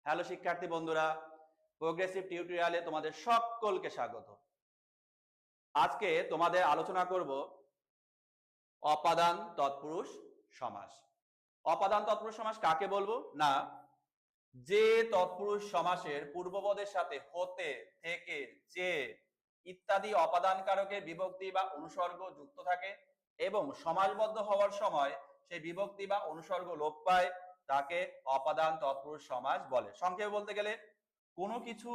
Hello শিক্ষার্থী বন্ধুরা, progressive টিউটোরিয়ালে তোমাদের সকলকে স্বাগত। আজকে তোমাদের আলোচনা করব অপাদান তৎপুরুষ সমাস। অপাদান তৎপুরুষ সমাস কাকে বলবো? না, যে তৎপুরুষ সমাসের পূর্বপদের সাথে হতে, থেকে, যে ইত্যাদি অপাদান কারকের বিভক্তি বা অনুসর্গ যুক্ত থাকে এবং সমাসবদ্ধ হওয়ার সময় সেই বিভক্তি বা অনুসর্গ লোপ পায়, তাকে অপাদান তৎপুরুষ সমাস বলে। সংক্ষেপে বলতে গেলে কোনো কিছু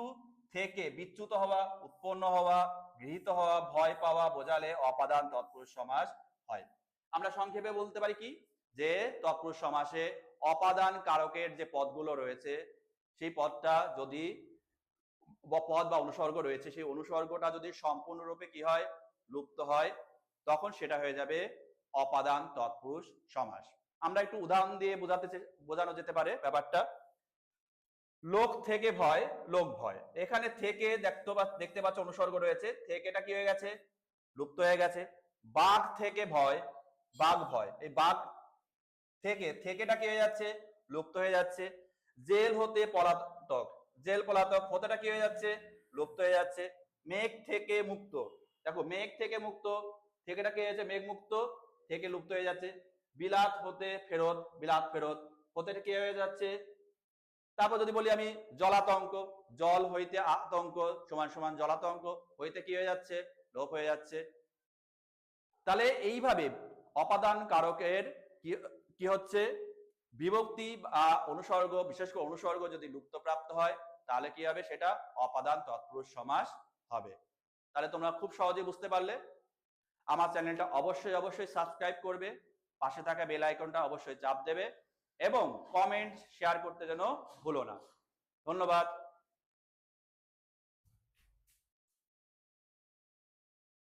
থেকে বিচ্যুত হওয়া, উৎপন্ন হওয়া, গৃহীত হওয়া, ভয় পাওয়া বোঝালে অপাদান তৎপুরুষ সমাস হয়। আমরা সংক্ষেপে বলতে পারি কি, যে তৎপুরুষ সমাসে অপাদান কারকের যে পদগুলো রয়েছে সেই পদটা যদি পদ বা অনুসর্গ রয়েছে সেই অনুসর্গটা যদি সম্পূর্ণরূপে কি হয়, লুপ্ত হয়, তখন সেটা হয়ে যাবে অপাদান তৎপুরুষ সমাস। আমরা একটু উদাহরণ দিয়ে বোঝানো যেতে পারে ব্যাপারটা। লোক থেকে ভয়, লোক ভয়, এখানে থেকে দেখতে পাচ্ছ অনুসর্গ রয়েছে, থেকেটা কি হয়ে গেছে, লুপ্ত হয়ে গেছে। বাঘ থেকে ভয়, বাঘ ভয়, এই বাঘ থেকেটা কি হয়ে যাচ্ছে, লুপ্ত হয়ে যাচ্ছে। জেল হতে পলাতক, জেল পলাতক, হতেটা কি হয়ে যাচ্ছে, লুপ্ত হয়ে যাচ্ছে। মেঘ থেকে মুক্ত, দেখো মেঘ থেকে মুক্ত, থেকেটা কি হয়েছে, মেঘ মুক্ত, থেকে লুপ্ত হয়ে যাচ্ছে। বিলাত হতে ফেরত, বিলাত ফেরত, হতেটা কি হয়ে যাচ্ছে। তারপর যদি বলি আমি জলাতঙ্ক, জল হইতে আতঙ্ক সমান সমান জলাতঙ্ক, হইতে কি হয়ে যাচ্ছে, লোপ হয়ে যাচ্ছে। তাহলে এইভাবে অপাদান কারকের কি হচ্ছে, বিভক্তি বা অনুসর্গ, বিশেষ করে অনুসর্গ যদি লুপ্তপ্রাপ্ত হয় তাহলে কি হবে, সেটা অপাদান তৎপুরুষ সমাস হবে। তাহলে তোমরা খুব সহজে বুঝতে পারলে। আমার চ্যানেলটা অবশ্যই সাবস্ক্রাইব করবে, পাশে থাকা বেল আইকনটা অবশ্যই চাপ দেবে এবং কমেন্ট শেয়ার করতে যেন ভুলো না। ধন্যবাদ।